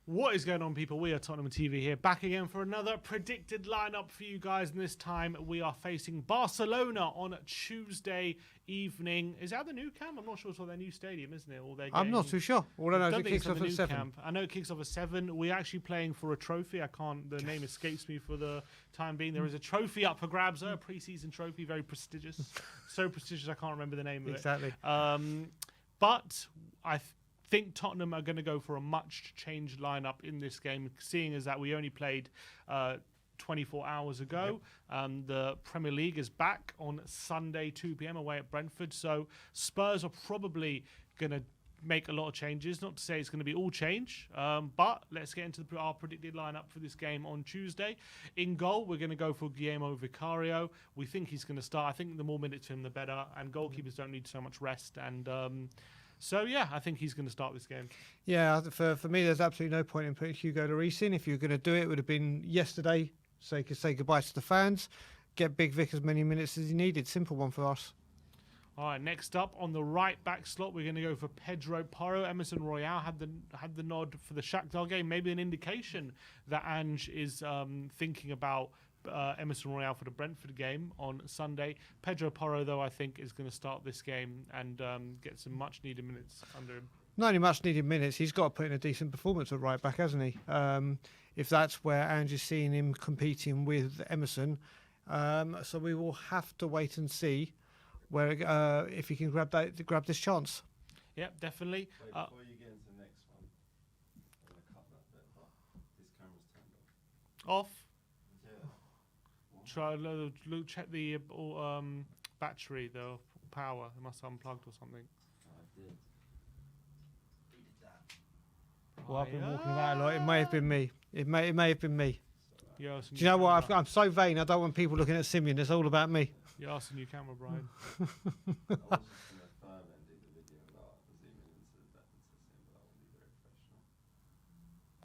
What is going on, people? We are Tottenham TV here, back again for another predicted lineup for you guys. And this time we are facing Barcelona on Tuesday evening. Is that the new camp? I'm not sure. It's all their new stadium, isn't it? Or I'm not too sure. All I know is it kicks off at 7. Camp. I know it kicks off at 7. We're actually playing for a trophy. The name escapes me for the time being. There is a trophy up for grabs, a pre-season trophy, very prestigious. So prestigious, I can't remember the name of it. Exactly. But I think Tottenham are going to go for a much changed lineup in this game, seeing as that we only played 24 hours ago. Yep. The Premier League is back on Sunday 2 p.m. away at Brentford, so Spurs are probably going to make a lot of changes. Not to say it's going to be all change, but let's get into our predicted lineup for this game on Tuesday. In goal, we're going to go for Guillermo Vicario. We think he's going to start. I think the more minutes for him, the better, and goalkeepers don't need so much rest. And so, yeah, I think he's going to start this game. Yeah, for me, there's absolutely no point in putting Hugo Lloris in. If you were going to do it, it would have been yesterday, so he could say goodbye to the fans, get Big Vic as many minutes as he needed. Simple one for us. All right, next up on the right back slot, we're going to go for Pedro Porro. Emerson Royale had the nod for the Shakhtar game. Maybe an indication that Ange is thinking about Emerson Royale for the Brentford game on Sunday. Pedro Porro, though, I think is going to start this game and get some much-needed minutes under him. Not only much-needed minutes, he's got to put in a decent performance at right back, hasn't he? If that's where Ange is seeing him competing with Emerson. So we will have to wait and see where if he can grab this chance. Yep, definitely. Wait, before you get into the next one, I'm going to cut that bit, but this camera's turned off. Off. Yeah. Check the battery, the power. It must have unplugged or something. I did. He did that. Well, I've been walking about a lot. It may have been me. It may have been me. Yeah, do you know what? I'm so vain. I don't want people looking at Simeon. It's all about me. You're asking your camera, Brian. I was just going to firm and do the video without zooming into the depth into the scene, but that would be very professional.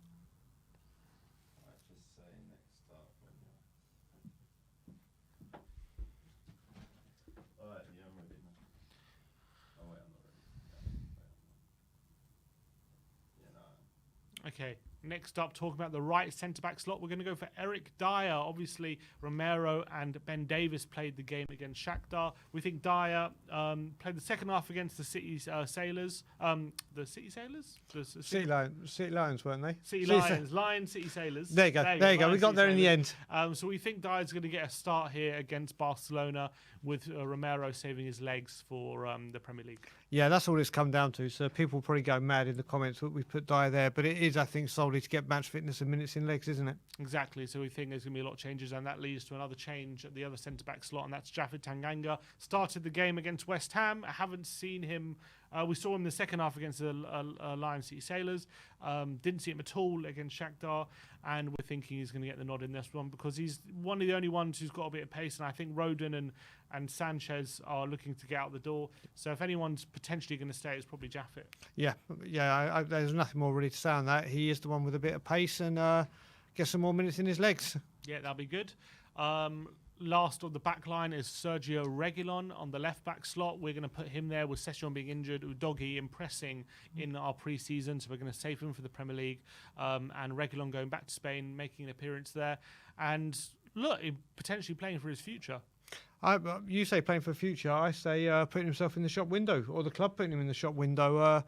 Alright, just say next up when you're... Alright, yeah, I'm ready now. Oh wait, I'm not ready. Yeah, no. Okay. Next up, talking about the right centre-back slot, we're going to go for Eric Dyer. Obviously, Romero and Ben Davies played the game against Shakhtar. We think Dyer played the second half against the City Sailors. The City Sailors? City Lions, weren't they? City Lions. Lions, City Sailors. There you go. There you go. We got there in the end. So we think Dyer's going to get a start here against Barcelona with Romero saving his legs for the Premier League. Yeah, that's all it's come down to. So people will probably go mad in the comments that we put Dyer there, but it is, I think, solely to get match fitness and minutes in legs, isn't it? Exactly. So we think there's going to be a lot of changes, and that leads to another change at the other centre-back slot, and that's Japhet Tanganga. Started the game against West Ham. I haven't seen him. We saw him in the second half against the Lions City Sailors. Didn't see him at all against Shakhtar, and we're thinking he's going to get the nod in this one because he's one of the only ones who's got a bit of pace, and I think Rodon and Sanchez are looking to get out the door. So if anyone's potentially going to stay, it's probably Japhet. Yeah. There's nothing more really to say on that. He is the one with a bit of pace and get some more minutes in his legs. Yeah, that'll be good. Last on the back line is Sergio Reguilon on the left back slot. We're going to put him there with Session being injured, Udogie impressing in our pre-season, so we're going to save him for the Premier League. And Reguilon going back to Spain, making an appearance there. And look, potentially playing for his future. You say playing for the future. I say putting himself in the shop window, or the club putting him in the shop window.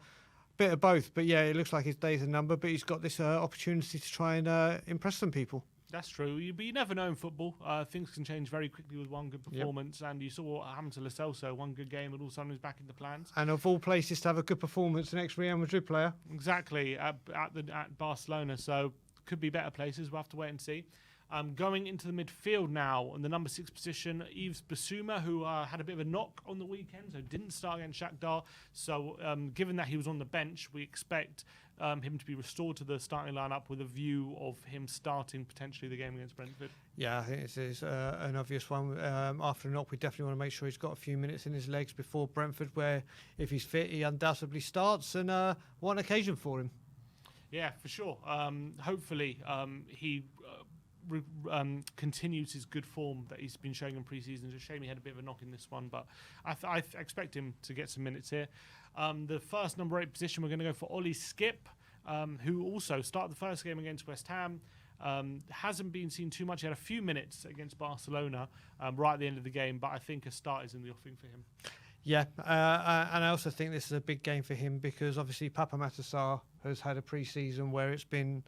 Bit of both. But yeah, it looks like his days are numbered, but he's got this opportunity to try and impress some people. That's true, but you never know in football. Things can change very quickly with one good performance, and you saw what happened to Celso, one good game, and all of a sudden he's back in the plans. And of all places to have a good performance, an ex-Real Madrid player. Exactly, at Barcelona, so could be better places. We'll have to wait and see. Going into the midfield now, in the number 6 position, Yves Bissouma, who had a bit of a knock on the weekend, so didn't start against Shakhtar. So given that he was on the bench, we expect him to be restored to the starting lineup with a view of him starting potentially the game against Brentford. Yeah, I think this is an obvious one. After a knock, we definitely want to make sure he's got a few minutes in his legs before Brentford, where if he's fit, he undoubtedly starts, and what an occasion for him. Yeah, for sure. Hopefully he continues his good form that he's been showing in pre-season. It's a shame he had a bit of a knock in this one, but I expect him to get some minutes here. The first number 8 position, we're going to go for Ollie Skip. who also started the first game against West Ham. Hasn't been seen too much. He had a few minutes against Barcelona right at the end of the game, but I think a start is in the offing for him. Yeah, and I also think this is a big game for him because obviously Papa Matasar has had a pre-season where it's been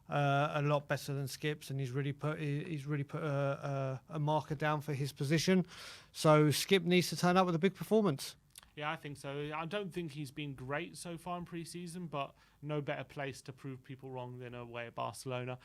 a lot better than Skip's, and he's really put a marker down for his position. So Skip needs to turn up with a big performance. Yeah, I think so. I don't think he's been great so far in pre-season, but no better place to prove people wrong than away at Barcelona.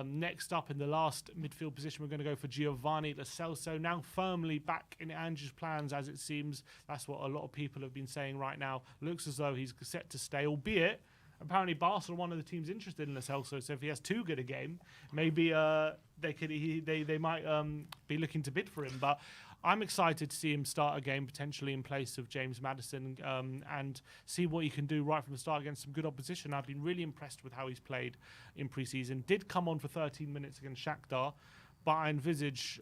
Next up in the last midfield position, we're going to go for Giovanni Lo Celso, now firmly back in Ange's plans, as it seems. That's what a lot of people have been saying right now. Looks as though he's set to stay, albeit apparently Barcelona are one of the teams interested in Lo Celso, so if he has too good a game, maybe they might be looking to bid for him. But I'm excited to see him start a game potentially in place of James Maddison and see what he can do right from the start against some good opposition. I've been really impressed with how he's played in pre-season. Did come on for 13 minutes against Shakhtar, but I envisage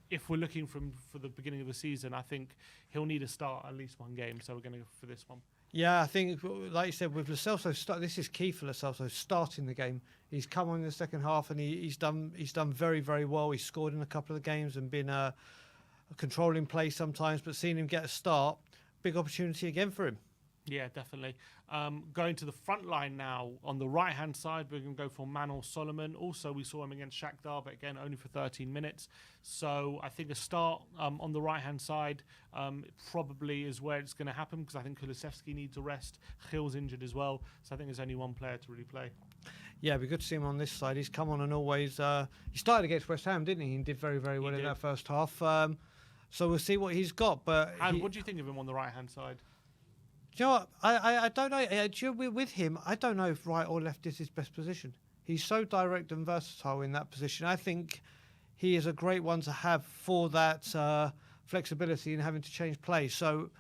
if we're looking for the beginning of the season, I think he'll need to start at least one game. So we're going to go for this one. Yeah, I think, like you said, with Lo Celso, this is key for Lo Celso, starting the game. He's come on in the second half and he's done very, very well. He's scored in a couple of games and been a controlling play sometimes, but seeing him get a start, big opportunity again for him. Yeah, definitely. Going to the front line now, on the right-hand side, we're going to go for Manor Solomon. Also, we saw him against Shakhtar, but again, only for 13 minutes. So I think a start on the right-hand side probably is where it's going to happen, because I think Kulusevski needs a rest. Gil's injured as well. So I think there's only one player to really play. Yeah, it'd be good to see him on this side. He's come on and always... he started against West Ham, didn't he? He did very, very well in that first half. So we'll see what he's got. But and what do you think of him on the right-hand side? Do you know what? I don't know. With him, I don't know if right or left is his best position. He's so direct and versatile in that position. I think he is a great one to have for that flexibility and having to change play. So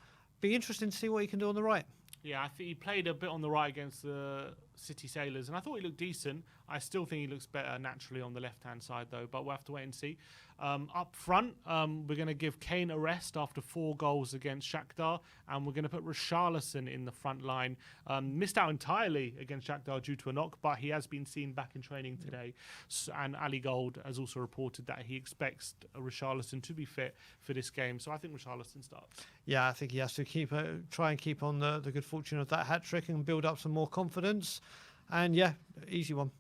be interesting to see what he can do on the right. Yeah, I think he played a bit on the right against the City Sailors, and I thought he looked decent. I still think he looks better naturally on the left-hand side, though, but we'll have to wait and see. Up front, we're going to give Kane a rest after 4 goals against Shakhtar, and we're going to put Richarlison in the front line. Missed out entirely against Shakhtar due to a knock, but he has been seen back in training today. And Ali Gold has also reported that he expects Richarlison to be fit for this game, so I think Richarlison starts. Yeah, I think he has to try and keep on the good fortune of that hat-trick and build up some more confidence. And yeah, easy one.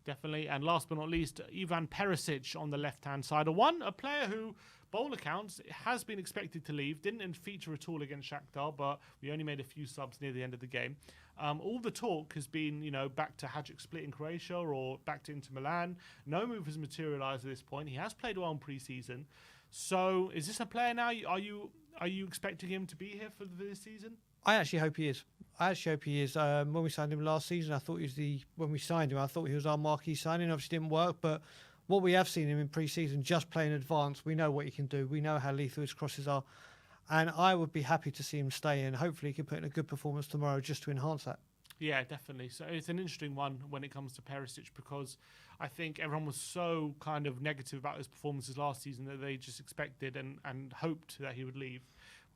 Definitely. And last but not least, Ivan Perisic on the left-hand side. A player who, by all accounts, has been expected to leave. Didn't feature at all against Shakhtar, but we only made a few subs near the end of the game. All the talk has been, back to Hajduk Split in Croatia or back to Inter Milan. No move has materialised at this point. He has played well in pre-season. So is this a player now? Are you expecting him to be here for this season? I actually hope he is. When we signed him last season, I thought he was our marquee signing. Obviously didn't work, but what we have seen him in pre-season, just playing advanced, we know what he can do. We know how lethal his crosses are. And I would be happy to see him stay, and hopefully he can put in a good performance tomorrow just to enhance that. Yeah, definitely. So it's an interesting one when it comes to Perisic, because I think everyone was so kind of negative about his performances last season that they just expected and hoped that he would leave.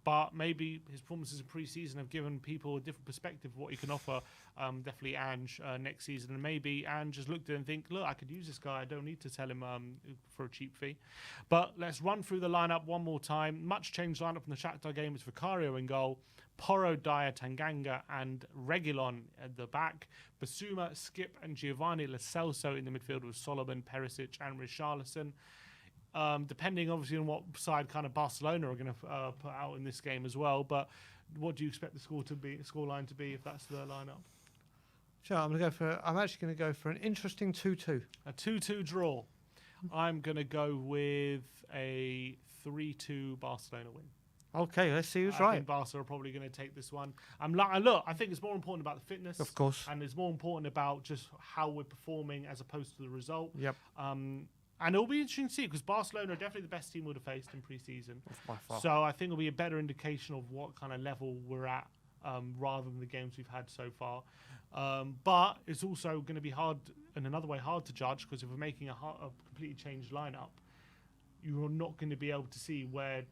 But maybe his performances in pre-season have given people a different perspective of what he can offer. Definitely Ange next season. And maybe Ange just looked at it and think, look, I could use this guy. I don't need to sell him for a cheap fee. But let's run through the lineup one more time. Much changed lineup from the Shakhtar game with Vicario in goal, Porro, Dyer, Tanganga and Reguilon at the back. Basuma, Skip and Giovanni Lo Celso in the midfield with Solomon, Perisic and Richarlison. Depending obviously on what side kind of Barcelona are going to put out in this game as well. But what do you expect the scoreline to be if that's the lineup? Sure, I'm actually going to go for an interesting 2-2. A 2-2 draw. I'm going to go with a 3-2 Barcelona win. Okay, let's see who's I right. think Barca are probably going to take this one. I think it's more important about the fitness, Of course. and it's more important about just how we're performing as opposed to the result. Yep. And it'll be interesting to see, because Barcelona are definitely the best team we'd have faced in pre-season. By far. So I think it'll be a better indication of what kind of level we're at, rather than the games we've had so far. But it's also going to be hard, in another way, hard to judge, because if we're making a completely changed lineup, you're not going to be able to see where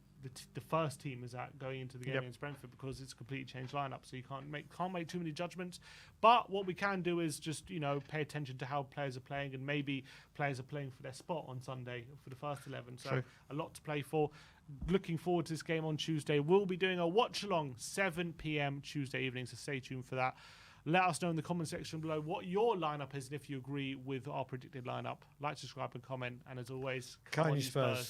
the first team is at going into the game Yep. against Brentford, because it's a completely changed lineup. So you can't make too many judgments. But what we can do is just pay attention to how players are playing, and maybe players are playing for their spot on Sunday for the first 11. So True. a lot to play for. Looking forward to this game on Tuesday. We'll be doing a watch along 7 p.m. Tuesday evening, so stay tuned for that. Let us know in the comment section below what your lineup is, and if you agree with our predicted lineup. Like, subscribe, and comment. And as always, Come on, you Spurs.